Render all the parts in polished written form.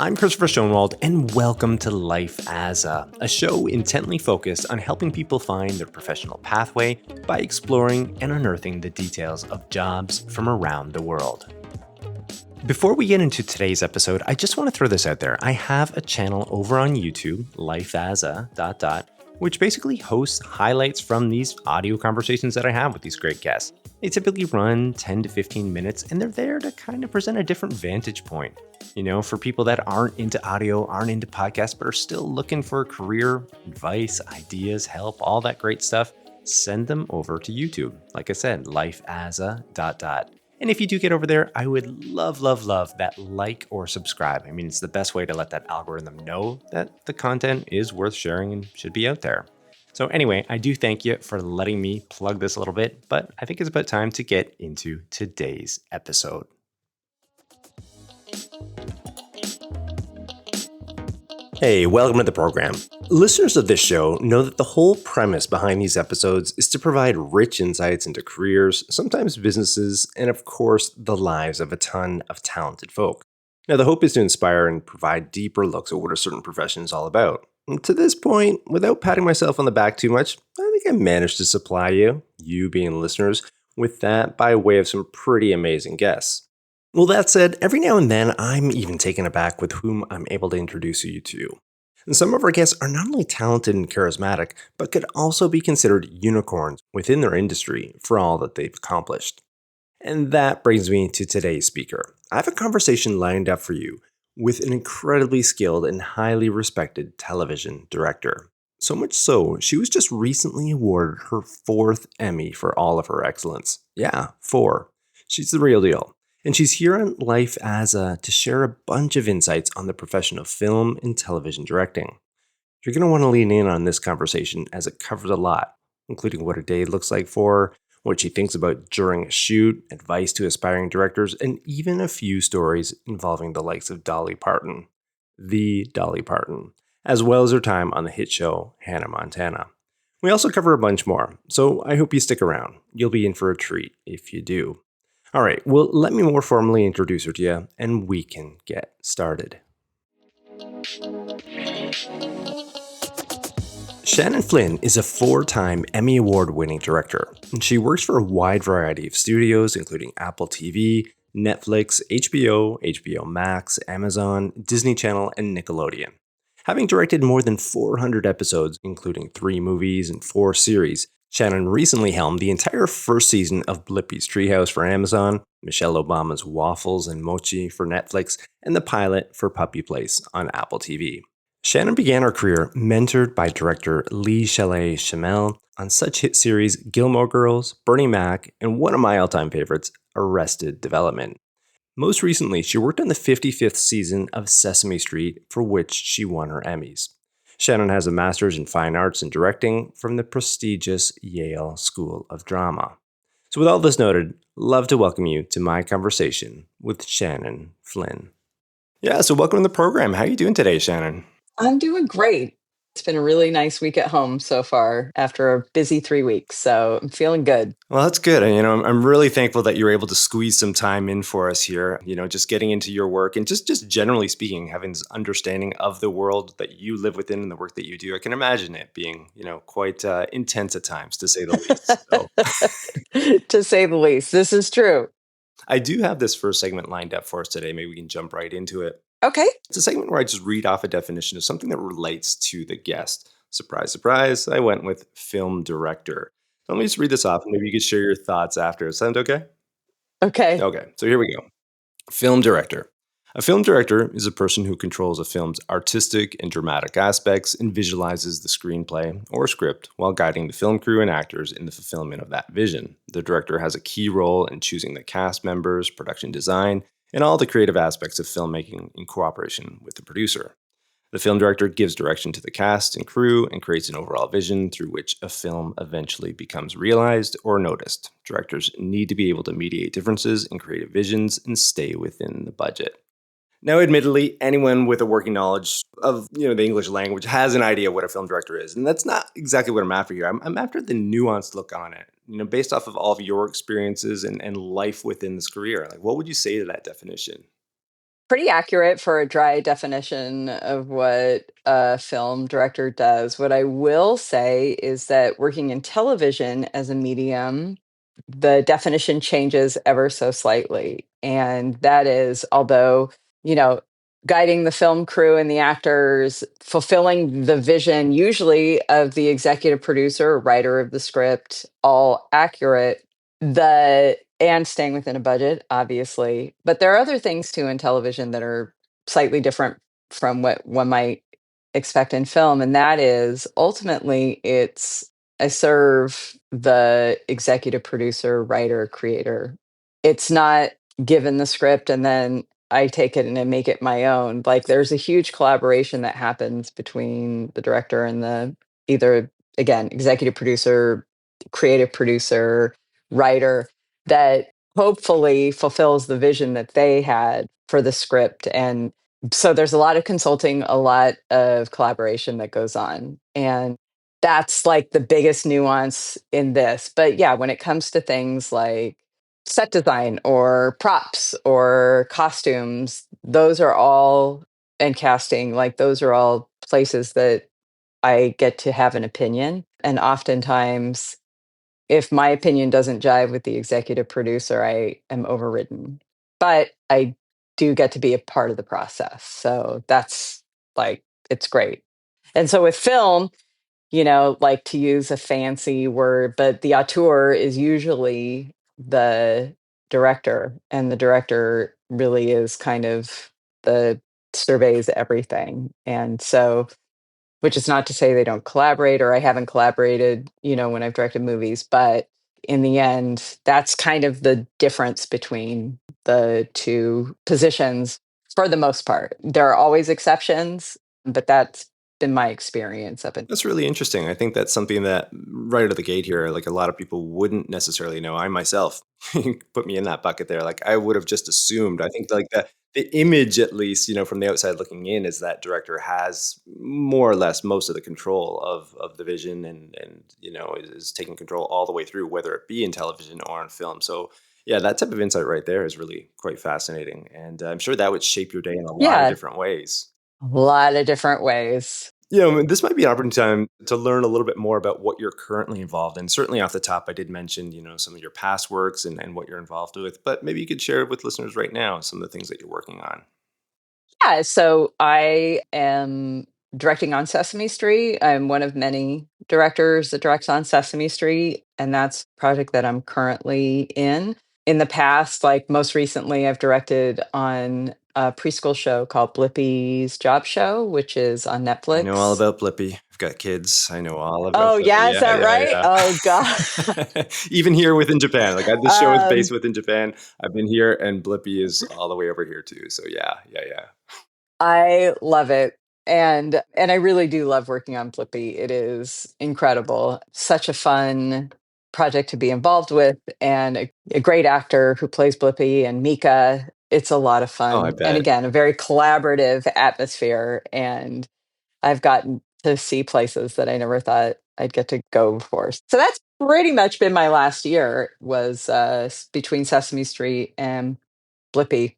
I'm Christopher Schoenwald, and welcome to Life as a show intently focused on helping people find their professional pathway by exploring and unearthing the details of jobs from around the world. Before we get into today's episode, I just want to throw this out there. I have a channel over on YouTube, Life as a ... which basically hosts highlights from these audio conversations that I have with these great guests. They typically run 10 to 15 minutes, and they're there to kind of present a different vantage point. You know, for people that aren't into audio, aren't into podcasts, but are still looking for career advice, ideas, help, all that great stuff, send them over to YouTube. Like I said, Life as a ... And if you do get over there, I would love that like or subscribe. I mean, it's the best way to let that algorithm know that the content is worth sharing and should be out there. So anyway, I do thank you for letting me plug this a little bit, but I think it's about time to get into today's episode. Hey, welcome to the program. Listeners of this show know that the whole premise behind these episodes is to provide rich insights into careers, sometimes businesses, and of course, the lives of a ton of talented folk. Now, the hope is to inspire and provide deeper looks at what a certain profession is all about. And to this point, without patting myself on the back too much, I think I managed to supply you being listeners, with that by way of some pretty amazing guests. Well, that said, every now and then, I'm even taken aback with whom I'm able to introduce you to. And some of our guests are not only talented and charismatic, but could also be considered unicorns within their industry for all that they've accomplished. And that brings me to today's speaker. I have a conversation lined up for you with an incredibly skilled and highly respected television director. So much so, she was just recently awarded her 4th Emmy for all of her excellence. Yeah, 4. She's the real deal. And she's here on Life as a to share a bunch of insights on the profession of film and television directing. You're going to want to lean in on this conversation as it covers a lot, including what a day looks like for her, what she thinks about during a shoot, advice to aspiring directors, and even a few stories involving the likes of Dolly Parton, as well as her time on the hit show Hannah Montana. We also cover a bunch more, so I hope you stick around. You'll be in for a treat if you do. All right, well, let me more formally introduce her to you, and we can get started. Shannon Flynn is a 4-time Emmy Award-winning director, and she works for a wide variety of studios, including AppleTV, Netflix, HBO Max, Amazon, Disney Channel, and Nickelodeon. Having directed more than 400 episodes, including 3 movies and 4 series, Shannon recently helmed the entire first season of Blippi's Treehouse for Amazon, Michelle Obama's Waffles and Mochi for Netflix, and the pilot for Puppy Place on Apple TV. Shannon began her career mentored by director Lee Chalet Chamel on such hit series Gilmore Girls, Bernie Mac, and one of my all-time favorites, Arrested Development. Most recently, she worked on the 55th season of Sesame Street, for which she won her Emmys. Shannon has a master's in fine arts and directing from the prestigious Yale School of Drama. So with all this noted, love to welcome you to my conversation with Shannon Flynn. Yeah, so welcome to the program. How are you doing today, Shannon? I'm doing great. It's been a really nice week at home so far after a busy 3 weeks, so I'm feeling good. Well, that's good. And, I'm really thankful that you're able to squeeze some time in for us here, just getting into your work and just generally speaking, having this understanding of the world that you live within and the work that you do. I can imagine it being, quite intense at times, to say the least. So. To say the least, this is true. I do have this first segment lined up for us today. Maybe we can jump right into it. Okay. It's a segment where I just read off a definition of something that relates to the guest. Surprise, surprise, I went with film director. So let me just read this off and maybe you could share your thoughts after. Sound okay? Okay. Okay, so here we go. Film director. A film director is a person who controls a film's artistic and dramatic aspects and visualizes the screenplay or script while guiding the film crew and actors in the fulfillment of that vision. The director has a key role in choosing the cast members, production design, and all the creative aspects of filmmaking in cooperation with the producer. The film director gives direction to the cast and crew and creates an overall vision through which a film eventually becomes realized or noticed. Directors need to be able to mediate differences in creative visions and stay within the budget. Now, admittedly, anyone with a working knowledge of the English language has an idea what a film director is, and that's not exactly what I'm after here. I'm after the nuanced look on it. Based off of all of your experiences and life within this career, like what would you say to that definition? Pretty accurate for a dry definition of what a film director does. What I will say is that working in television as a medium, the definition changes ever so slightly. And that is, although, you know, guiding the film crew and the actors, fulfilling the vision, usually of the executive producer or writer of the script, all accurate, the and staying within a budget, obviously. But there are other things too in television that are slightly different from what one might expect in film. And that is ultimately it's I serve the executive producer, writer, creator. It's not given the script and then I take it and I make it my own. Like there's a huge collaboration that happens between the director and the either again, executive producer, creative producer, writer that hopefully fulfills the vision that they had for the script. And so there's a lot of consulting, a lot of collaboration that goes on. And that's like the biggest nuance in this. But yeah, when it comes to things like set design or props or costumes, those are all, and casting, like those are all places that I get to have an opinion. And oftentimes, if my opinion doesn't jive with the executive producer, I am overridden. But I do get to be a part of the process. So that's like, it's great. And so with film, like to use a fancy word, but the auteur is usually the director, and the director really is kind of the surveys everything. And so, which is not to say they don't collaborate or I haven't collaborated, when I've directed movies, but in the end, that's kind of the difference between the two positions for the most part. There are always exceptions, but that's been my experience of it. That's really interesting. I think that's something that right out of the gate here, like a lot of people wouldn't necessarily know. I myself put me in that bucket there. Like I would have just assumed. I think like the image, at least, from the outside looking in, is that director has more or less most of the control of the vision and is taking control all the way through, whether it be in television or on film. So yeah, that type of insight right there is really quite fascinating, and I'm sure that would shape your day in a lot of Yeah, different ways. a lot of different ways. This might be an opportunity time to learn a little bit more about what you're currently involved in. Certainly off the top, I did mention, some of your past works and what you're involved with, but maybe you could share with listeners right now some of the things that you're working on. Yeah, so I am directing on Sesame Street. I'm one of many directors that directs on Sesame Street, and that's a project that I'm currently in. In the past, like most recently, I've directed on a preschool show called Blippi's Job Show, which is on I know all Netflix. about Blippi. I've got kids. I know all about Oh, Blippi. yeah, is Yeah, that right? yeah, Oh, God. yeah. Even here within Japan, like this show is based um, within Japan. I've been here, and Blippi is all the way over here too. So yeah, yeah, yeah. I love it. And I really do love working on Blippi. It is incredible. Such a fun project to be involved with and a great actor who plays Blippi and Mika. It's a lot of Oh, I fun. And bet. again, a very collaborative atmosphere, and I've gotten to see places that I never thought I'd get to go before. So that's pretty much been my last year was between Sesame Street and Blippi.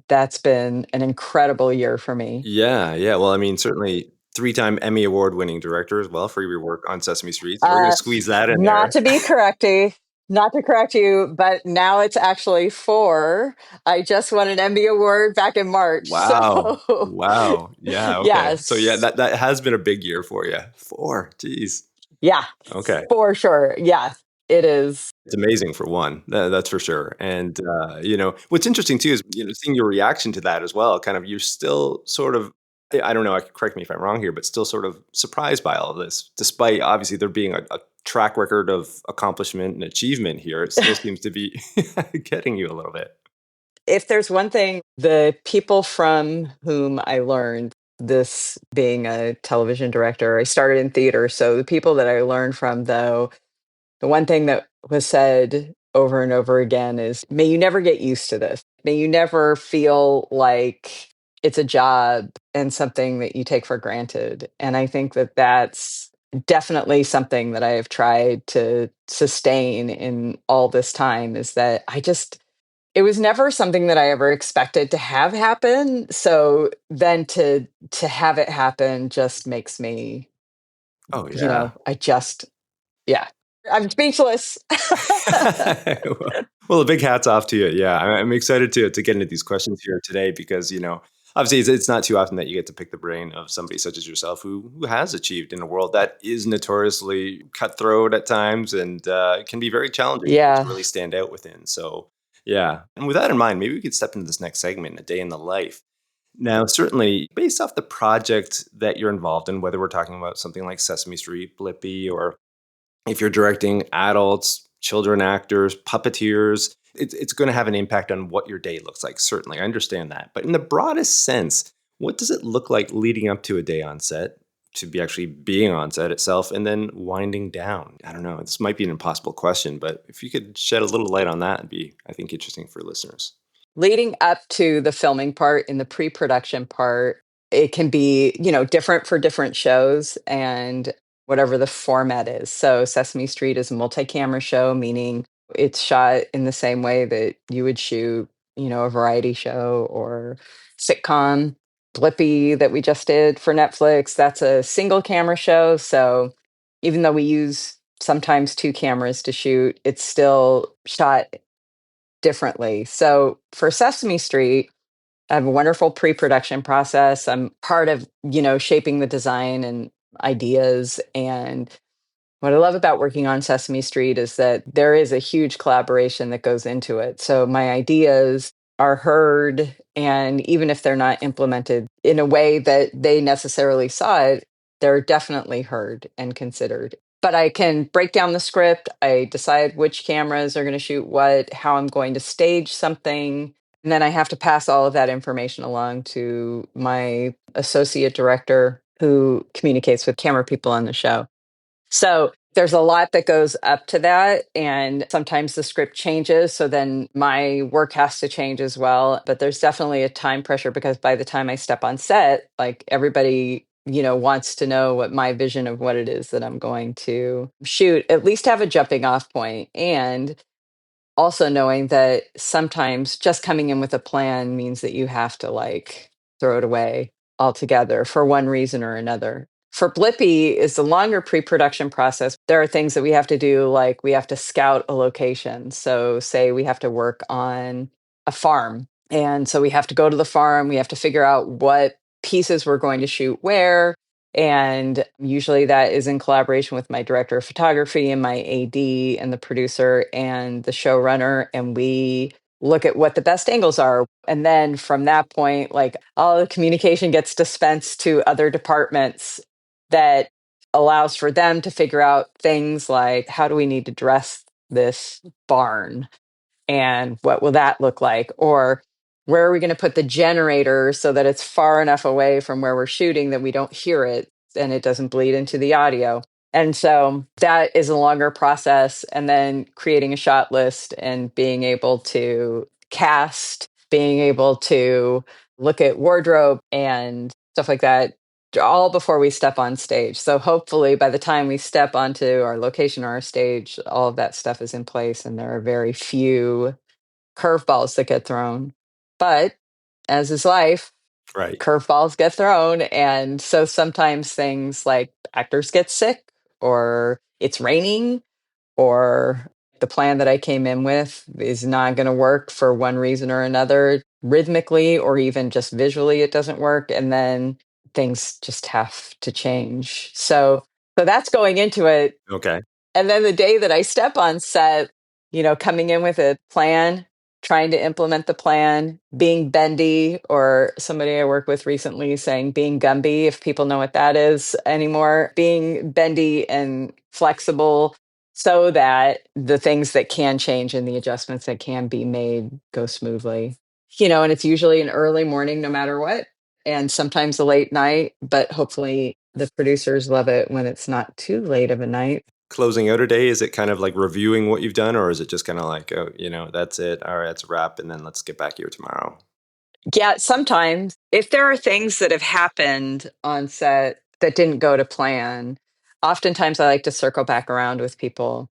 That's been an incredible year for me. Yeah, yeah. Well, I mean, certainly three-time Emmy Award-winning director as well for your work on Sesame Street. So we're going to Uh, squeeze that in not there. to be correcty, not to correct you, but now it's actually four. I just won an Emmy Award back in March. Wow. So, Wow. Yeah. Okay. So yeah, yes. that has been a big year for you. Four. Jeez. Yeah, Okay. for sure. Yeah, it is. It's amazing for one. That's for sure. And what's interesting too is seeing your reaction to that as well. Kind of you're still sort of I don't know. Correct me if I'm wrong here, but still sort of surprised by all of this, despite obviously there being a track record of accomplishment and achievement here. It still seems to be getting you a little bit. If there's one thing, the people from whom I learned this being a television director, I started in theater. So the people that I learned from, though, the one thing that was said over and over again is, may you never get used to this. May you never feel like it's a job and something that you take for granted. And I think that that's definitely something that I have tried to sustain in all this time is that I just, It was never something that I ever expected to have happen. So then to have it happen just makes me, Oh, yeah. I just yeah. I'm speechless. Well, a big hats off to you. Yeah, I'm excited to get into these questions here today because obviously it's not too often that you get to pick the brain of somebody such as yourself who has achieved in a world that is notoriously cutthroat at times and can be very challenging to Yeah. really stand out within. So yeah, and with that in mind, maybe we could step into this next segment, a day in the life. Now, certainly based off the project that you're involved in, whether we're talking about something like Sesame Street, Blippi, or if you're directing adults, children actors, puppeteers, it's going to have an impact on what your day looks like. Certainly, I understand that. But in the broadest sense, what does it look like leading up to a day on set, to be actually being on set itself, and then winding down? I don't know. This might be an impossible question, but if you could shed a little light on that, it'd be, I think, interesting for listeners. Leading up to the filming part in the pre-production part, it can be, different for different shows and whatever the format is. So Sesame Street is a multi-camera show, meaning it's shot in the same way that you would shoot, a variety show or sitcom. Blippi that we just did for Netflix, that's a single camera show. So even though we use sometimes two cameras to shoot, it's still shot differently. So for Sesame Street, I have a wonderful pre-production process. I'm part of, shaping the design and ideas. And what I love about working on Sesame Street is that there is a huge collaboration that goes into it. So my ideas are heard, and even if they're not implemented in a way that they necessarily saw it, they're definitely heard and considered. But I can break down the script. I decide which cameras are going to shoot what, how I'm going to stage something. And then I have to pass all of that information along to my associate director who communicates with camera people on the show. So there's a lot that goes up to that. And sometimes the script changes. So then my work has to change as well. But there's definitely a time pressure because by the time I step on set, like everybody, wants to know what my vision of what it is that I'm going to shoot, at least have a jumping off point. And also knowing that sometimes just coming in with a plan means that you have to like throw it away altogether for one reason or another. For Blippi is the longer pre-production process. There are things that we have to do, like we have to scout a location. So say we have to work on a farm. And so we have to go to the farm, we have to figure out what pieces we're going to shoot where, and usually that is in collaboration with my director of photography and my AD and the producer and the showrunner. And we look at what the best angles are. And then from that point, like all the communication gets dispensed to other departments that allows for them to figure out things like how do we need to dress this barn? And what will that look like? Or where are we going to put the generator so that it's far enough away from where we're shooting that we don't hear it and it doesn't bleed into the audio? And so that is a longer process. And then creating a shot list and being able to cast, being able to look at wardrobe and stuff like that, all before we step on stage. So hopefully by the time we step onto our location or our stage, all of that stuff is in place and there are very few curveballs that get thrown. But as is life, Right. curveballs get thrown. And so sometimes things like actors get sick or it's raining or the plan that I came in with is not going to work for one reason or another, rhythmically or even just visually, it doesn't work. And then things just have to change. So that's going into it. Okay. And then the day that I step on set, coming in with a plan, trying to implement the plan, being bendy, or somebody I work with recently saying being Gumby, if people know what that is anymore, being bendy and flexible so that the things that can change and the adjustments that can be made go smoothly. And it's usually an early morning no matter what, and sometimes a late night, but hopefully the producers love it when it's not too late of a night. Closing out a day, is it kind of like reviewing what you've done, or is it just kind of like, oh, that's it, all right, that's a wrap, and then let's get back here tomorrow? Yeah, sometimes if there are things that have happened on set that didn't go to plan, oftentimes I like to circle back around with people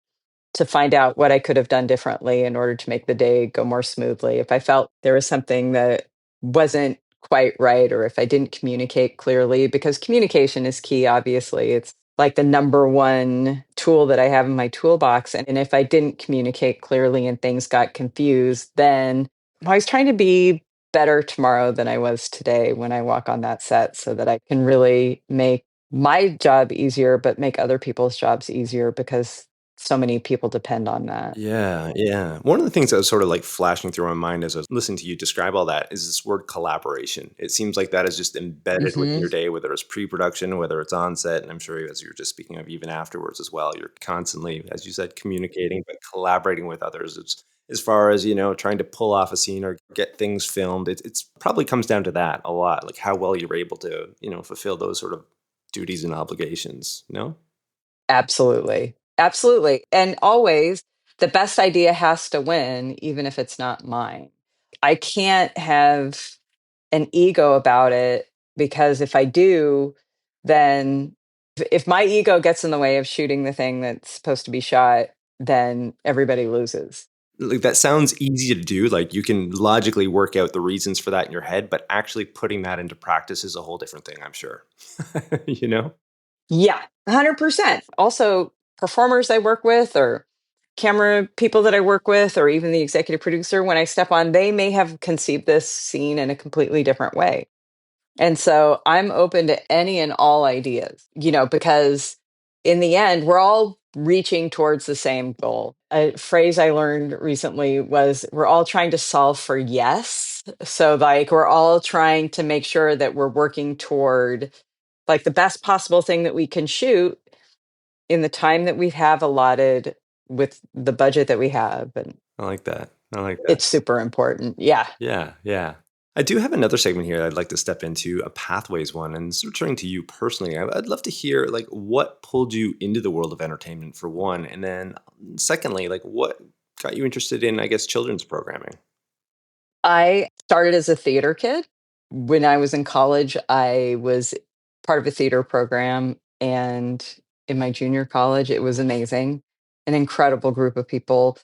to find out what I could have done differently in order to make the day go more smoothly. If I felt there was something that wasn't quite right, or if I didn't communicate clearly, because communication is key, obviously. It's like the number one tool that I have in my toolbox. And if I didn't communicate clearly and things got confused, then I was trying to be better tomorrow than I was today when I walk on that set so that I can really make my job easier, but make other people's jobs easier because so many people depend on that. Yeah, yeah. One of the things that was sort of like flashing through my mind as I was listening to you describe all that is this word collaboration. It seems like that is just embedded within Hmm. your day, whether it's pre-production, whether it's on set, and I'm sure as you were just speaking of even afterwards as well, you're constantly, as you said, communicating, but collaborating with others. It's as far as, trying to pull off a scene or get things filmed. It's probably comes down to that a lot, like how well you're able to, fulfill those sort of duties and obligations, no? Absolutely. Absolutely. And always the best idea has to win, even if it's not mine. I can't have an ego about it because if I do, then if my ego gets in the way of shooting the thing that's supposed to be shot, then everybody loses. Like, that sounds easy to do, like, you can logically work out the reasons for that in your head, but actually putting that into practice is a whole different thing, I'm sure. You know? Yeah, 100%. Also, performers I work with or camera people that I work with or even the executive producer, when I step on, they may have conceived this scene in a completely different way. And so I'm open to any and all ideas, because in the end, we're all reaching towards the same goal. A phrase I learned recently was we're all trying to solve for yes. So, like, we're all trying to make sure that we're working toward like the best possible thing that we can shoot in the time that we have allotted with the budget that we have. And I like that. I like that. it's super important. Yeah. Yeah, yeah. I do have another segment here I'd like to step into, a pathways one, and it's returning to you personally. I'd love to hear, like, what pulled you into the world of entertainment, for one, and then secondly, like, what got you interested in, I guess, children's programming? I started as a theater kid. When I was in college, I was part of a theater program. And in my junior college, it was amazing. An incredible group of people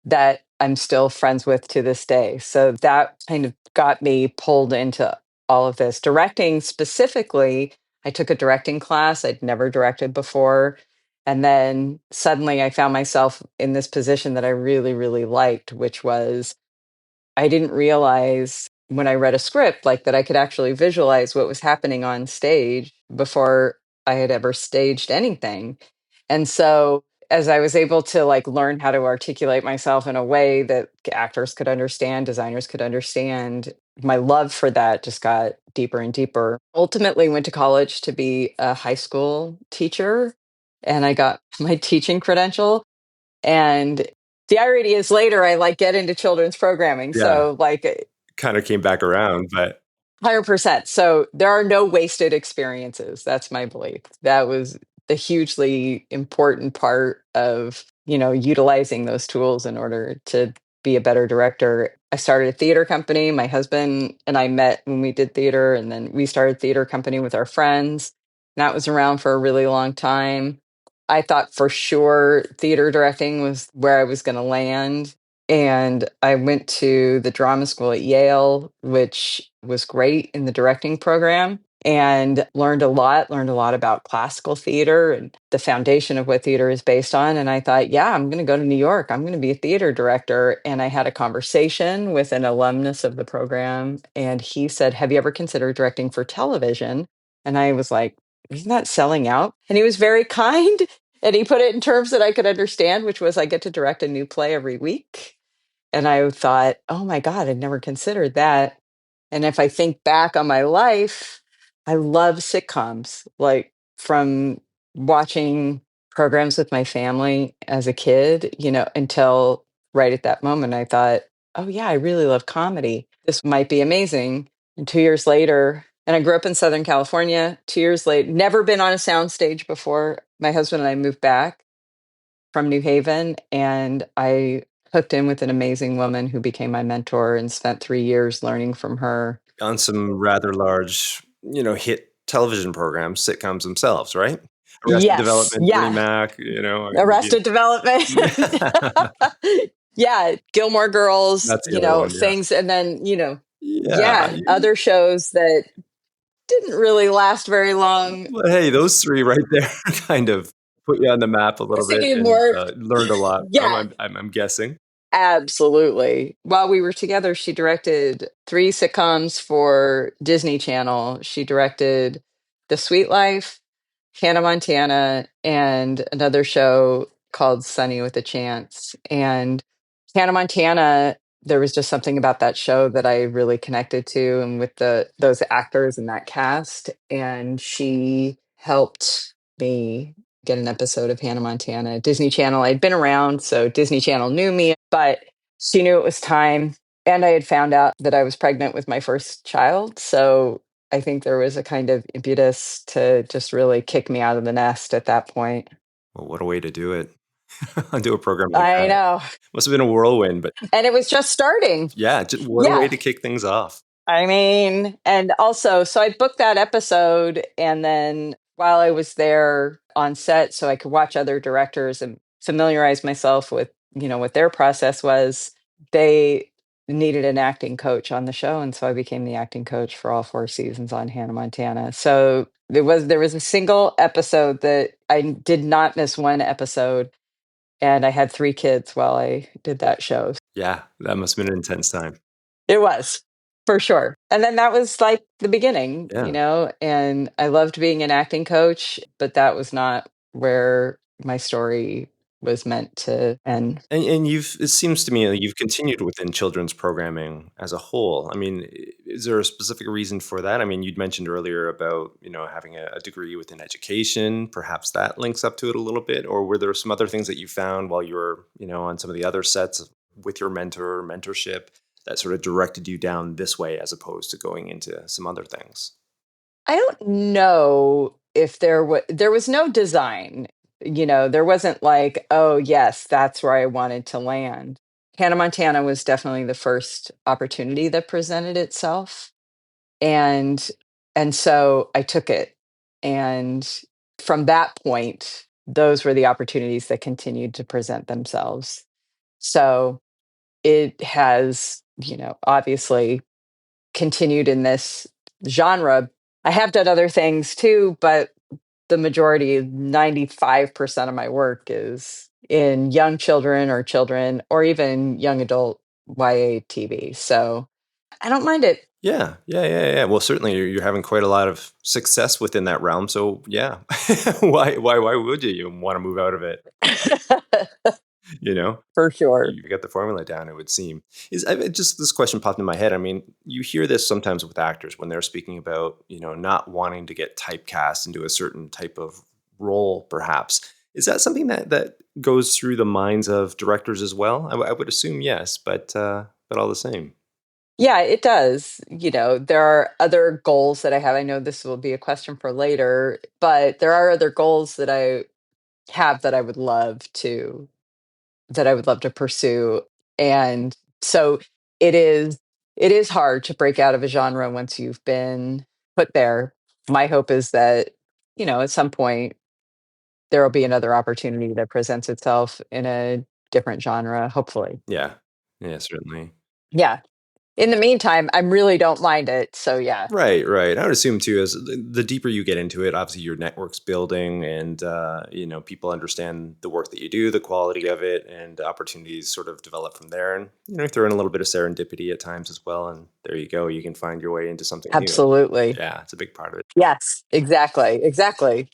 that I'm still friends with to this day. So that kind of got me pulled into all of this. Directing specifically, I took a directing class. I'd never directed before. And then suddenly I found myself in this position that I really, really liked, which was I didn't realize when I read a script like that I could actually visualize what was happening on stage before I had ever staged anything. And so as I was able to like learn how to articulate myself in a way that actors could understand, designers could understand, my love for that just got deeper and deeper. Ultimately went to college to be a high school teacher and I got my teaching credential and the irony is later I like get into children's programming. Yeah, So like kind of came back around, but 100%. So there are no wasted experiences. That's my belief. That was the hugely important part of, utilizing those tools in order to be a better director. I started a theater company. My husband and I met when we did theater, and then we started theater company with our friends. And that was around for a really long time. I thought for sure theater directing was where I was going to land. And I went to the drama school at Yale, which was great in the directing program and learned a lot about classical theater and the foundation of what theater is based on. And I thought, yeah, I'm going to go to New York. I'm going to be a theater director. And I had a conversation with an alumnus of the program. And he said, have you ever considered directing for television? And I was like, isn't that selling out? And he was very kind. And he put it in terms that I could understand, which was I get to direct a new play every week. And I thought, oh my God, I'd never considered that. And if I think back on my life, I love sitcoms, like from watching programs with my family as a kid, until right at that moment, I thought, oh yeah, I really love comedy. This might be amazing. And 2 years later, and I grew up in Southern California, 2 years later, never been on a soundstage before. My husband and I moved back from New Haven, and I hooked in with an amazing woman who became my mentor and spent 3 years learning from her. on some rather large, hit television programs, sitcoms themselves, right? Arrested Yes, Development, Bernie yeah, Mac, you know, Arrested Development. yeah. Yeah, Gilmore Girls, That's the other one, yeah. things, and then, Yeah, yeah, other shows that didn't really last very long. well, hey, those 3 right there kind of put you on the map a I little was bit thinking and, more, learned a lot from, yeah, I'm guessing. absolutely. While we were together, she directed 3 sitcoms for Disney Channel. She directed The Sweet Life, Hannah Montana, and another show called Sunny with a Chance. And Hannah Montana, there was just something about that show that I really connected to and with those actors and that cast. And she helped me get an episode of Hannah Montana. Disney Channel, I'd been around, so Disney Channel knew me, but she knew it was time. And I had found out that I was pregnant with my first child. So I think there was a kind of impetus to just really kick me out of the nest at that point. Well, what a way to do it. Do a program like I that. know. Must have been a whirlwind, but And it was just starting. yeah, just what a way Yeah. to kick things off. I mean, and also, so I booked that episode. And then while I was there on set, so I could watch other directors and familiarize myself with, what their process was, they needed an acting coach on the show. And so I became the acting coach for all 4 seasons on Hannah Montana. So there was a single episode that I did not miss one episode. And I had 3 kids while I did that show. Yeah, that must have been an intense time. It was, for sure. And then that was like the beginning, Yeah. and I loved being an acting coach, but that was not where my story was meant to end. And it seems to me that you've continued within children's programming as a whole. I mean, is there a specific reason for that? I mean, you'd mentioned earlier about, having a degree within education. Perhaps that links up to it a little bit. Or were there some other things that you found while you were, on some of the other sets with your mentorship that sort of directed you down this way as opposed to going into some other things? I don't know if there was no design. There wasn't like, oh yes, that's where I wanted to land. Hannah Montana was definitely the first opportunity that presented itself. And and so I took it. And from that point, those were the opportunities that continued to present themselves. So it has, obviously continued in this genre. I have done other things too, but the majority, 95% of my work is in young children, or even young adult YA TV. So I don't mind it. Yeah, yeah, yeah, yeah. Well, certainly you're having quite a lot of success within that realm. So yeah, why would you? You want to move out of it? You know, For sure. you got the formula down. It would seem just this question popped in my head. I mean, you hear this sometimes with actors when they're speaking about not wanting to get typecast into a certain type of role. Perhaps is that something that goes through the minds of directors as well? I would assume yes, but all the same. Yeah, it does. There are other goals that I have. I know this will be a question for later, but there are other goals that I have that I would love to pursue. And so it is it is hard to break out of a genre once you've been put there. My hope is that, at some point there will be another opportunity that presents itself in a different genre, hopefully. Yeah, yeah, certainly. Yeah. In the meantime, I really don't mind it. So yeah. Right, right. I would assume too, as the deeper you get into it, obviously your network's building, and people understand the work that you do, the quality of it, and opportunities sort of develop from there. And throw in a little bit of serendipity at times as well, and there you go. You can find your way into something new. Absolutely. Yeah, it's a big part of it. Yes, exactly. Exactly.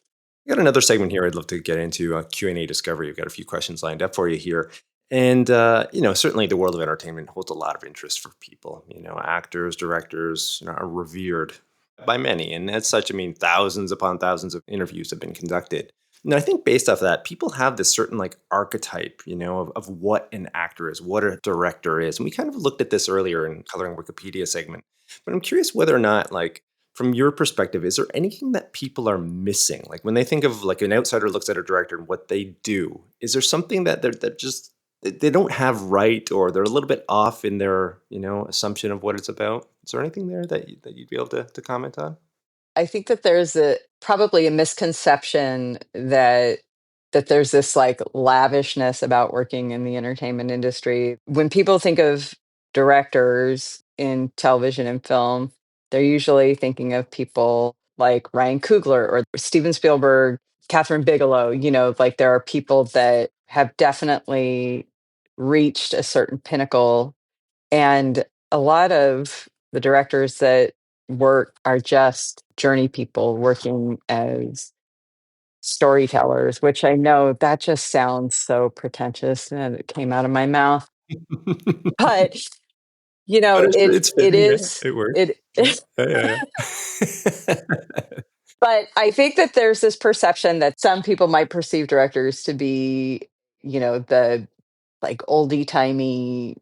We got another segment here I'd love to get into, Q&A discovery. We've got a few questions lined up for you here. And, certainly the world of entertainment holds a lot of interest for people. Actors, directors, are revered by many. And as such, I mean, thousands upon thousands of interviews have been conducted. And I think based off of that, people have this certain like archetype, of what an actor is, what a director is. And we kind of looked at this earlier in Coloring Wikipedia segment. But I'm curious whether or not, like, from your perspective, is there anything that people are missing? Like when they think of like an outsider looks at a director and what they do, is there something that just they don't have right, or they're a little bit off in their assumption of what it's about? Is there anything there that you'd be able to comment on? I think that there's probably a misconception that there's this like lavishness about working in the entertainment industry. When people think of directors in television and film, they're usually thinking of people like Ryan Coogler or Steven Spielberg, Catherine Bigelow. Like there are people that have definitely reached a certain pinnacle, and a lot of the directors that work are just journey people working as storytellers, which I know that just sounds so pretentious and it came out of my mouth. But But it it's it fitting, yeah, is it works. it Yeah. Yeah, yeah, yeah. but I think that there's this perception that some people might perceive directors to be, the like oldie timey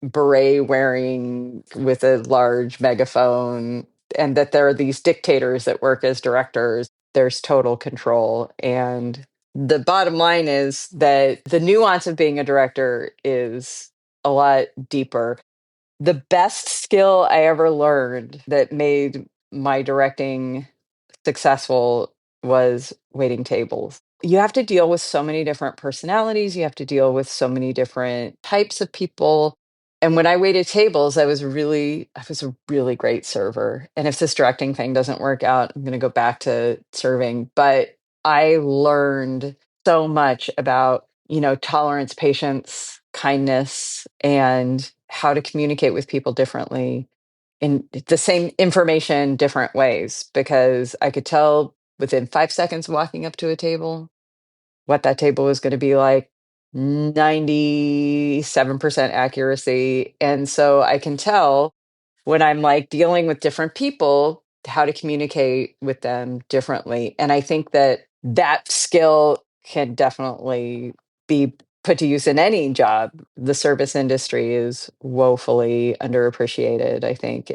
beret wearing with a large megaphone, and that there are these dictators that work as directors. There's total control. And the bottom line is that the nuance of being a director is a lot deeper. The best skill I ever learned that made my directing successful was waiting tables. You have to deal with so many different personalities, you have to deal with so many different types of people. And when I waited tables, I was a really great server. And if this directing thing doesn't work out, I'm going to go back to serving. But I learned so much about, tolerance, patience, kindness, and how to communicate with people differently in the same information different ways, because I could tell within 5 seconds of walking up to a table what that table was going to be like. 97% accuracy. And so I can tell when I'm like dealing with different people how to communicate with them differently. And I think that that skill can definitely be put to use in any job. The service industry is woefully underappreciated, I think.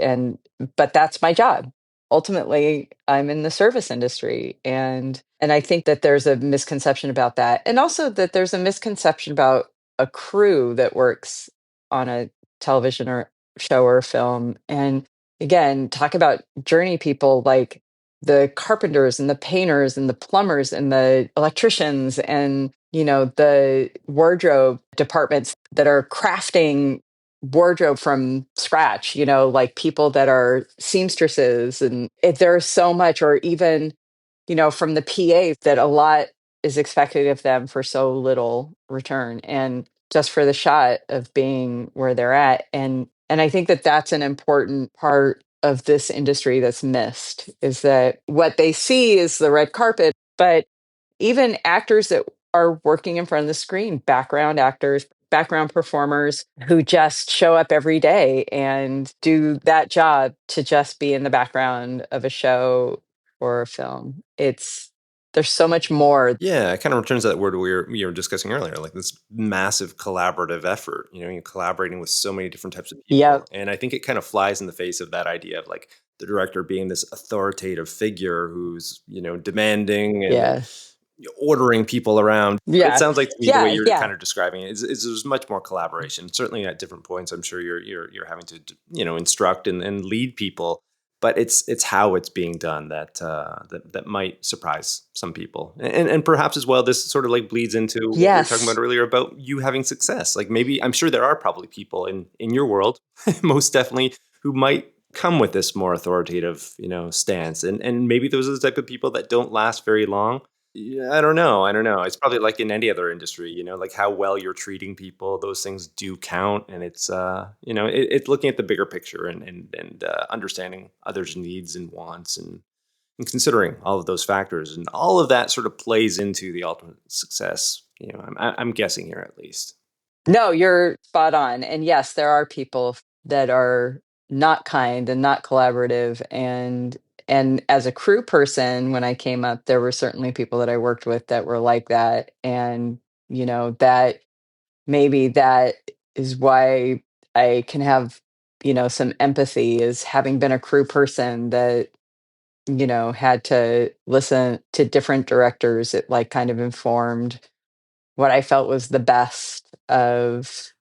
But that's my job. Ultimately, I'm in the service industry, and I think that there's a misconception about that. And also that there's a misconception about a crew that works on a television or show or film. And again, talk about journey people, like the carpenters and the painters and the plumbers and the electricians and the wardrobe departments that are crafting wardrobe from scratch, like people that are seamstresses. And there's so much. Or even from the PAs, that a lot is expected of them for so little return, and just for the shot of being where they're at. And I think that that's an important part of this industry that's missed, is that what they see is the red carpet. But even actors that are working in front of the screen, background actors, background performers who just show up every day and do that job to just be in the background of a show or a film. There's so much more. Yeah, it kind of returns to that word we were discussing earlier, like this massive collaborative effort. You're collaborating with so many different types of people, Yep. and I think it kind of flies in the face of that idea of like the director being this authoritative figure who's demanding and Yeah. ordering people around. But it Yeah. sounds like to me the way Yeah. you're Yeah. kind of describing it is there's much more collaboration. Certainly at different points, I'm sure you're having to instruct and lead people, but it's how it's being done that might surprise some people, and perhaps as well this sort of like bleeds into what we were talking about Yes. earlier about you having success. Like maybe I'm sure there are probably people in your world, most definitely, who might come with this more authoritative stance, and maybe those are the type of people that don't last very long. Yeah, I don't know. I don't know. It's probably like in any other industry, like how well you're treating people. Those things do count, and it's looking at the bigger picture and understanding others' needs and wants and considering all of those factors, and all of that sort of plays into the ultimate success. I'm guessing here at least. No, you're spot on. And yes, there are people that are not kind and not collaborative. And as a crew person, when I came up, there were certainly people that I worked with that were like that. And that maybe that is why I can have some empathy, is having been a crew person that had to listen to different directors. It like kind of informed what I felt was the best of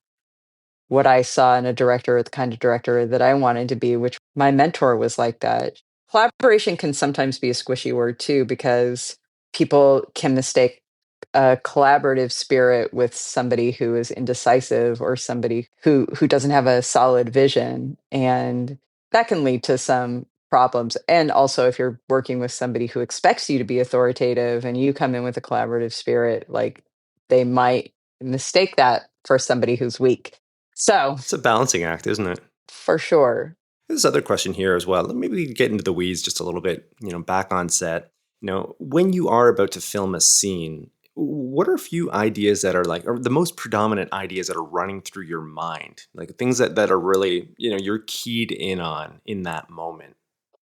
what I saw in a director, the kind of director that I wanted to be, which my mentor was like that. Collaboration can sometimes be a squishy word too, because people can mistake a collaborative spirit with somebody who is indecisive or somebody who doesn't have a solid vision, and that can lead to some problems. And also, if you're working with somebody who expects you to be authoritative and you come in with a collaborative spirit, like, they might mistake that for somebody who's weak. So, It's a balancing act, isn't it? for sure. This other question here as well. Maybe we get into the weeds just a little bit, back on set. When you are about to film a scene, what are a few ideas that are like, or the most predominant ideas that are running through your mind? Like things that are really, you're keyed in on in that moment.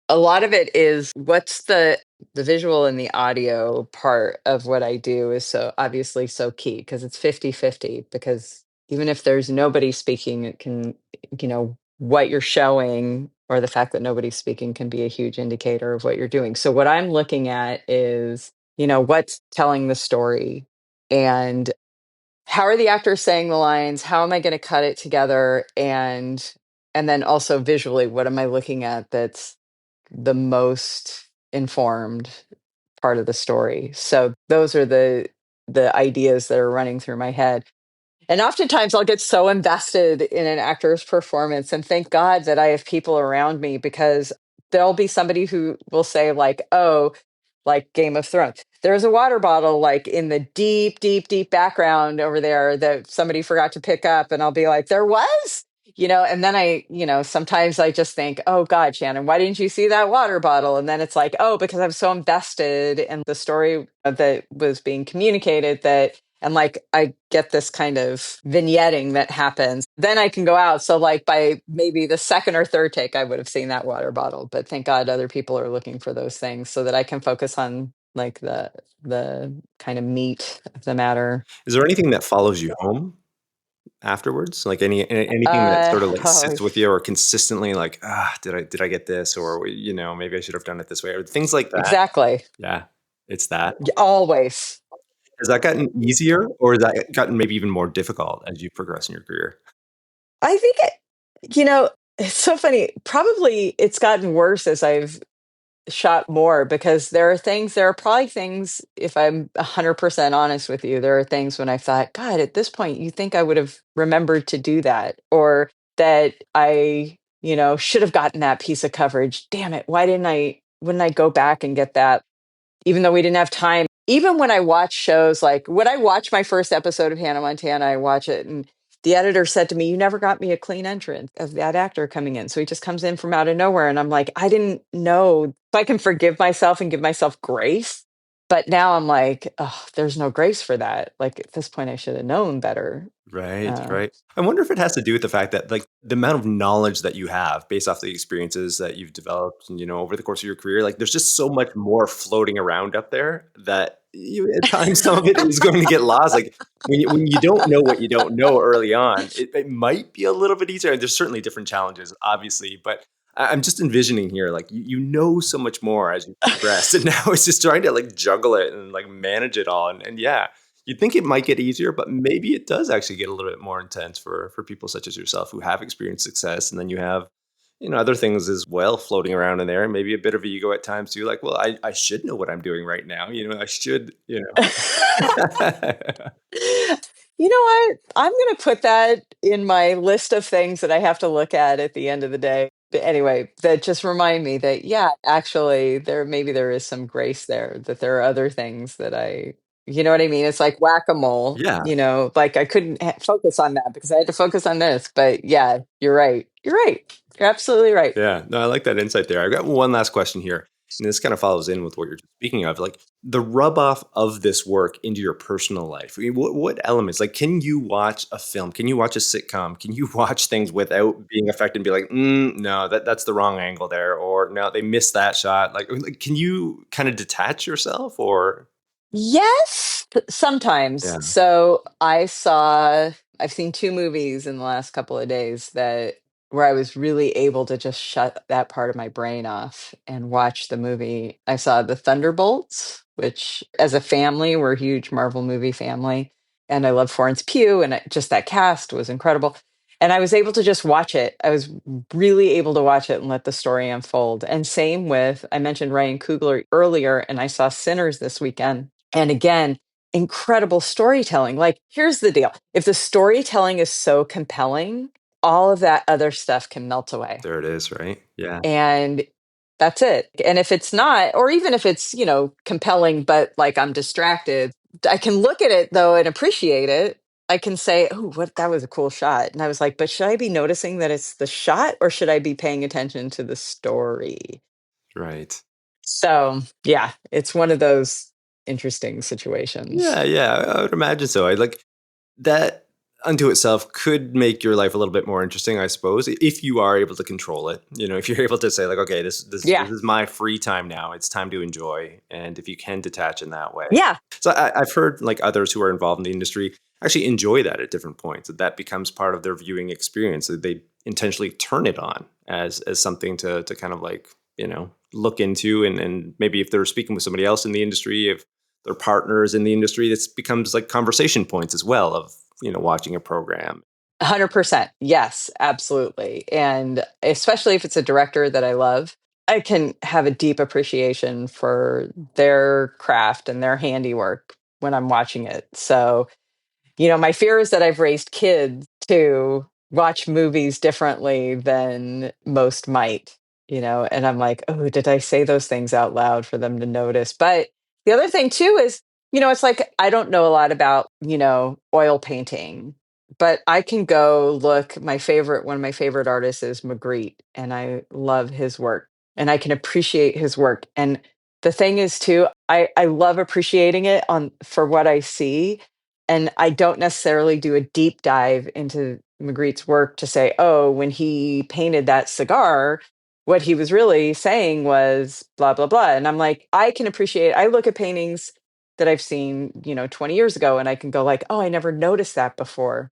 A lot of it is what's the visual and the audio part of what I do is so obviously so key, because it's 50-50. Because even if there's nobody speaking, it can, what you're showing or the fact that nobody's speaking can be a huge indicator of what you're doing. So what I'm looking at is, what's telling the story, and how are the actors saying the lines? How am I going to cut it together? And then also visually, what am I looking at that's the most informed part of the story? So those are the ideas that are running through my head. And oftentimes I'll get so invested in an actor's performance, and thank God that I have people around me, because there'll be somebody who will say, like, oh, like Game of Thrones, there's a water bottle like in the deep, deep, deep background over there that somebody forgot to pick up. And I'll be like, there was? And then sometimes I just think, oh God, Shannon, why didn't you see that water bottle? And then it's like, oh, because I'm so invested in the story that was being communicated, that, and like, I get this kind of vignetting that happens. Then I can go out. So, like, by maybe the second or third take, I would have seen that water bottle. But thank God other people are looking for those things so that I can focus on like the kind of meat of the matter. Is there anything that follows you home afterwards? Like anything that sort of like Oh, sits with you or consistently like, did I get this? Or, maybe I should have done it this way or things like that. exactly. Yeah. It's that. Always. Has that gotten easier or has that gotten maybe even more difficult as you progress in your career? I think it's so funny. Probably it's gotten worse as I've shot more, because there are probably things, if I'm 100% honest with you, there are things when I thought, God, at this point, you think I would have remembered to do that, or that I, should have gotten that piece of coverage. Damn it. Wouldn't I go back and get that, even though we didn't have time? Even when I watch shows, like when I watch my first episode of Hannah Montana, I watch it, and the editor said to me, "You never got me a clean entrance of that actor coming in. So he just comes in from out of nowhere." And I'm like, I didn't know. So I can forgive myself and give myself grace. But now I'm like, oh, there's no grace for that. Like, at this point, I should have known better. Right, Uh, right. I wonder if it has to do with the fact that, like, the amount of knowledge that you have based off the experiences that you've developed and, over the course of your career, like, there's just so much more floating around up there that at times some of it is going to get lost. Like, when you don't know what you don't know early on, it might be a little bit easier. And there's certainly different challenges, obviously, but I'm just envisioning here, like, you know so much more as you progress. And now it's just trying to, like, juggle it and, like, manage it all. And yeah, you'd think it might get easier, but maybe it does actually get a little bit more intense for people such as yourself who have experienced success, and then you have, other things as well floating around in there, and maybe a bit of ego at times too. Like, well, I should know what I'm doing right now. I should, You know what? I'm going to put that in my list of things that I have to look at the end of the day. But anyway, that just remind me that, yeah, actually, there is some grace there, that there are other things that you know what I mean? It's like whack-a-mole, Yeah, like I couldn't focus on that because I had to focus on this. But yeah, you're right. You're right. You're absolutely right. yeah. No, I like that insight there. I've got one last question here. And this kind of follows in with what you're speaking of, like the rub off of this work into your personal life. I mean, what elements? Like, can you watch a film? Can you watch a sitcom? Can you watch things without being affected and be like, no, that's the wrong angle there, or no, they missed that shot. Like, can you kind of detach yourself, or Yes, sometimes. yeah, So I've seen two movies in the last couple of days that where I was really able to just shut that part of my brain off and watch the movie. I saw The Thunderbolts, which as a family, we're a huge Marvel movie family. And I love Florence Pugh, and just that cast was incredible. And I was able to just watch it. I was really able to watch it and let the story unfold. And same with, I mentioned Ryan Coogler earlier, and I saw Sinners this weekend. And again, incredible storytelling. Like, here's the deal: if the storytelling is so compelling, all of that other stuff can melt away. There it is, right? Yeah. And that's it. And if it's not, or even if it's, compelling, but like I'm distracted, I can look at it though and appreciate it. I can say, oh, what that was a cool shot. And I was like, but should I be noticing that it's the shot or should I be paying attention to the story? Right. So yeah, it's one of those interesting Yeah, situations. yeah, I would imagine so. I like that unto itself could make your life a little bit more interesting, I suppose, if you are able to control it. You know, if you're able to say like, okay, this Yeah. is my free time now. It's time to enjoy, and if you can detach in that way. Yeah. So I've heard like others who are involved in the industry actually enjoy that at different points. That becomes part of their viewing experience. That they intentionally turn it on as something to kind of like look into, and maybe if they're speaking with somebody else in the industry, if their partners in the industry, this becomes like conversation points as well of watching a program. 100%. Yes, absolutely. And especially if it's a director that I love, I can have a deep appreciation for their craft and their handiwork when I'm watching it. So, my fear is that I've raised kids to watch movies differently than most might, and I'm like, oh, did I say those things out loud for them to notice? But the other thing too is, it's like I don't know a lot about, oil painting, but I can go look. One of my favorite artists is Magritte, and I love his work and I can appreciate his work. And the thing is too, I love appreciating it on for what I see, and I don't necessarily do a deep dive into Magritte's work to say, oh, when he painted that cigar, what he was really saying was blah, blah, blah. And I'm like, I look at paintings that I've seen, 20 years ago, and I can go like, oh, I never noticed that before.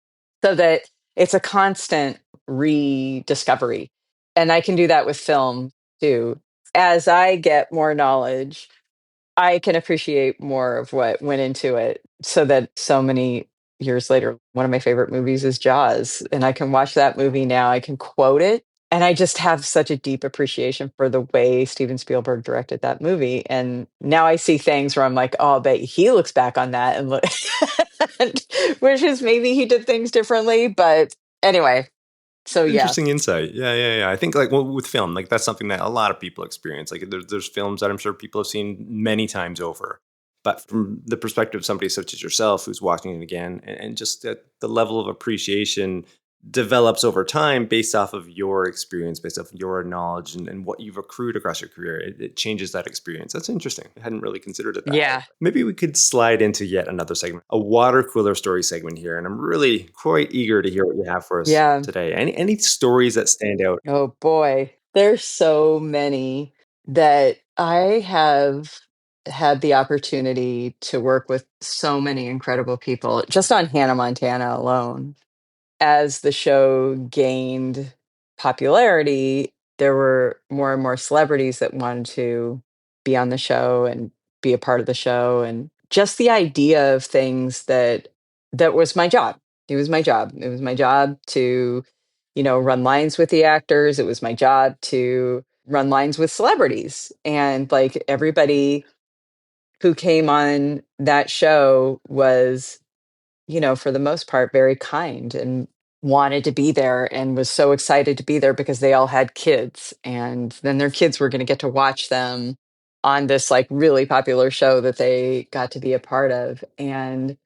So that it's a constant rediscovery. And I can do that with film too. As I get more knowledge, I can appreciate more of what went into it so that so many years later, one of my favorite movies is Jaws. And I can watch that movie now. I can quote it. And I just have such a deep appreciation for the way Steven Spielberg directed that movie. And now I see things where I'm like, oh, I bet he looks back on that and look, and wishes maybe he did things differently. But anyway, so yeah. Interesting insight. Yeah, yeah, yeah. I think like with film, like that's something that a lot of people experience. Like there's films that I'm sure people have seen many times over. But from the perspective of somebody such as yourself who's watching it again, and just the level of appreciation develops over time based off of your experience, based off your knowledge and what you've accrued across your career. It changes that experience. That's interesting. I hadn't really considered it that way. Yeah. Maybe we could slide into yet another segment, a water cooler story segment here. And I'm really quite eager to hear what you have for us Yeah. today. Any stories that stand out? Oh boy, there's so many that I have had the opportunity to work with so many incredible people just on Hannah Montana alone. As the show gained popularity, there were more and more celebrities that wanted to be on the show and be a part of the show, and just the idea of things that was my job. It was my job. It was my job to, run lines with the actors. It was my job to run lines with celebrities. And like everybody who came on that show was, for the most part, very kind and wanted to be there and was so excited to be there because they all had kids. And then their kids were going to get to watch them on this like really popular show that they got to be a part of. And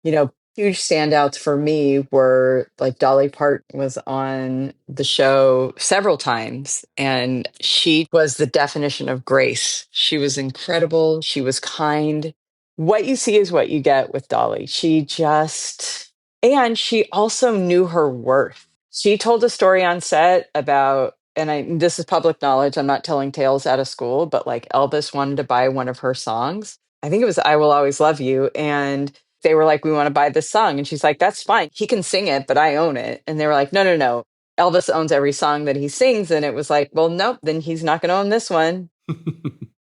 huge standouts for me were like Dolly Parton was on the show several times, and she was the definition of grace. She was incredible. She was kind. What you see is what you get with Dolly. And she also knew her worth. She told a story on set about, this is public knowledge. I'm not telling tales out of school, but like Elvis wanted to buy one of her songs. I think it was I Will Always Love You. And they were like, we want to buy this song. And she's like, that's fine. He can sing it, but I own it. And they were like, no, no, no. Elvis owns every song that he sings. And it was like, well, nope, then he's not going to own this one.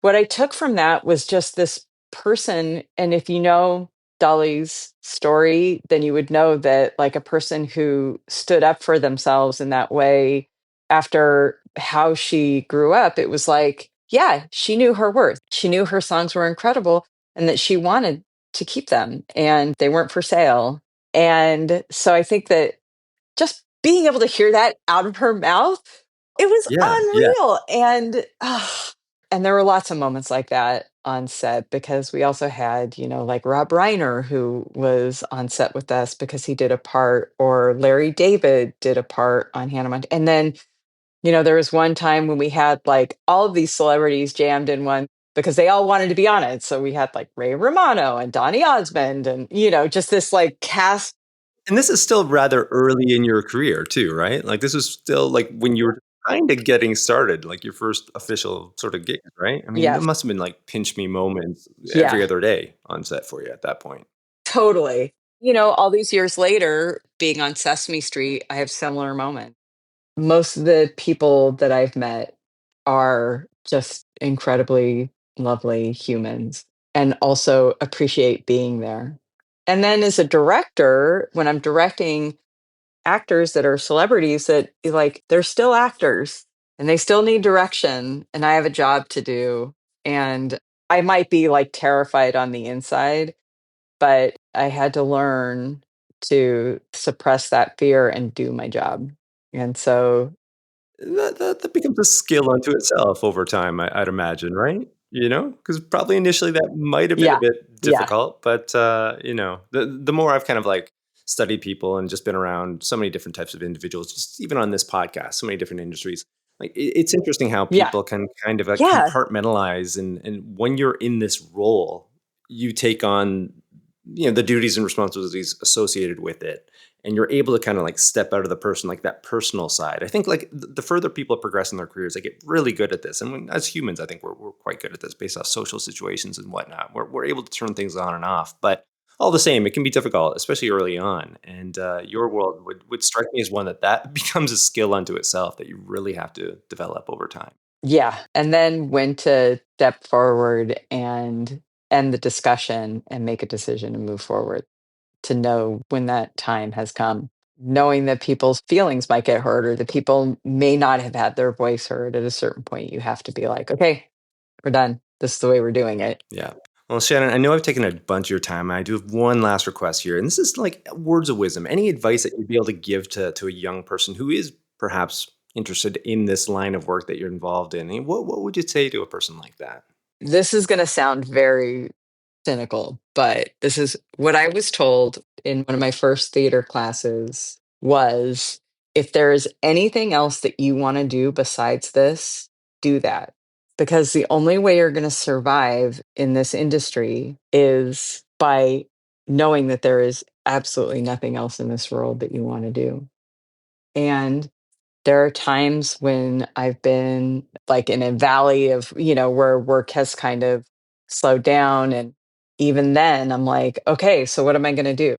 What I took from that was just this person. And if you know Dolly's story, then you would know that like a person who stood up for themselves in that way after how she grew up, it was like, yeah, she knew her worth. She knew her songs were incredible and that she wanted to keep them and they weren't for sale. And so I think that just being able to hear that out of her mouth, it was Yeah, yeah. unreal. And there were lots of moments like that on set because we also had, like Rob Reiner, who was on set with us because he did a part, or Larry David did a part on Hannah Montana. And then, there was one time when we had like all of these celebrities jammed in one because they all wanted to be on it. So we had like Ray Romano and Donny Osmond and, just this like cast. And this is still rather early in your career too, right? Like this was still like when you were kind of getting started, like your first official sort of gig, right? I mean, there Yes. must have been like pinch me moments every Yeah. other day on set for you at that point. Totally. All these years later, being on Sesame Street, I have similar moments. Most of the people that I've met are just incredibly lovely humans and also appreciate being there. And then as a director, when I'm directing actors that are celebrities that like they're still actors and they still need direction and I have a job to do and I might be like terrified on the inside, but I had to learn to suppress that fear and do my job. And so, That becomes a skill unto itself over time, I'd imagine, right? You know, because probably initially that might have been a yeah, bit yeah, difficult, but, the more I've kind of, like, studied people and just been around so many different types of individuals, just even on this podcast, so many different industries, like, it's interesting how yeah, people can kind of, like, yeah, compartmentalize and when you're in this role, you take on, the duties and responsibilities associated with it, and you're able to kind of like step out of the person, like that personal side. I think like the further people progress in their careers, they get really good at this. And as humans, I think we're quite good at this based off social situations and whatnot. We're able to turn things on and off, but all the same, it can be difficult, especially early on. And your world would strike me as one that becomes a skill unto itself that you really have to develop over time. yeah. And then when to step forward and end the discussion and make a decision and move forward, to know when that time has come, knowing that people's feelings might get hurt or that people may not have had their voice heard at a certain point. You have to be like, okay, we're done. This is the way we're doing it. Yeah. Well, Shannon, I know I've taken a bunch of your time. I do have one last request here, and this is like words of wisdom. Any advice that you'd be able to give to a young person who is perhaps interested in this line of work that you're involved in? What would you say to a person like that? This is going to sound very cynical, but this is what I was told in one of my first theater classes was if there is anything else that you want to do besides this, do that. Because the only way you're going to survive in this industry is by knowing that there is absolutely nothing else in this world that you want to do. And there are times when I've been like in a valley of, where work has kind of slowed down. And even then, I'm like, okay, so what am I going to do?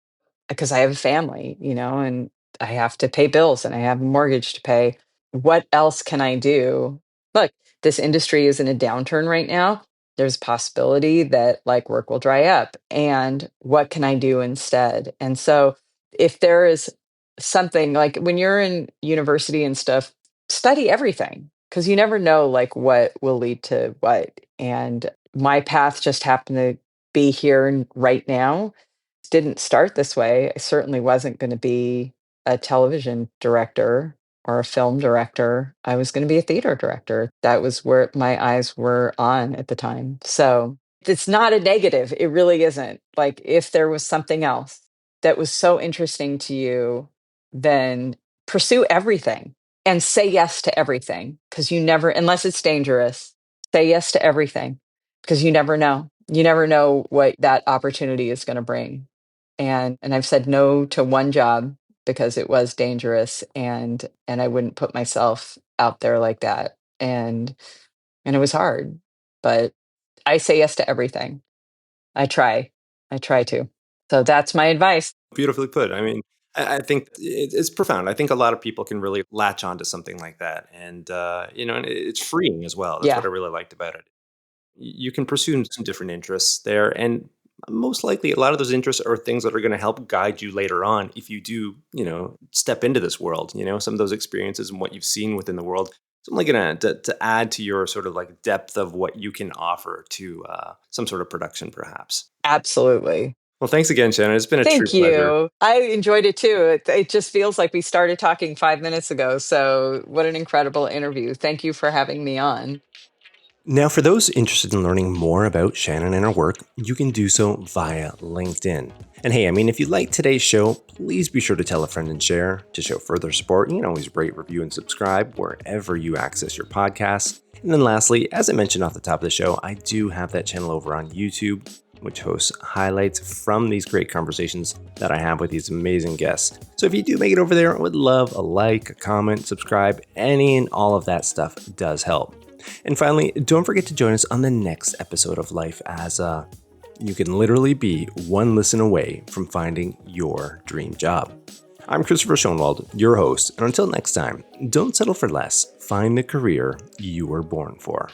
Because I have a family, and I have to pay bills and I have a mortgage to pay. What else can I do? Look, this industry is in a downturn right now. There's a possibility that like work will dry up. And what can I do instead? And so if there is something like when you're in university and stuff, study everything because you never know like what will lead to what. And my path just happened to be here and right now. Didn't start this way. I certainly wasn't going to be a television director or a film director. I was going to be a theater director. That was where my eyes were on at the time. So it's not a negative. It really isn't. Like if there was something else that was so interesting to you, then pursue everything and say yes to everything because you never, unless it's dangerous, say yes to everything because you never know. You never know what that opportunity is going to bring. And I've said no to one job because it was dangerous and I wouldn't put myself out there like that. And it was hard, but I say yes to everything. I try. I try to. So that's my advice. Beautifully put. I mean, I think it's profound. I think a lot of people can really latch onto something like that, and and it's freeing as well. That's what Yeah. I really liked about it. You can pursue some different interests there, and most likely a lot of those interests are things that are going to help guide you later on if you do, step into this world. Some of those experiences and what you've seen within the world. It's only going to add to your sort of like depth of what you can offer to some sort of production, perhaps. Absolutely. Well, thanks again, Shannon. It's been a true Thank pleasure. you. I enjoyed it too. It just feels like we started talking 5 minutes ago. So, what an incredible interview. Thank you for having me on. Now, for those interested in learning more about Shannon and her work, you can do so via LinkedIn. And hey, if you like today's show, please be sure to tell a friend and share. To show further support, you can always rate, review, and subscribe wherever you access your podcasts. And then lastly, as I mentioned off the top of the show, I do have that channel over on YouTube, which hosts highlights from these great conversations that I have with these amazing guests. So if you do make it over there, I would love a like, a comment, subscribe, any and all of that stuff does help. And finally, don't forget to join us on the next episode of Life as you can literally be one listen away from finding your dream job. I'm Christopher Schoenwald, your host, and until next time, don't settle for less. Find the career you were born for.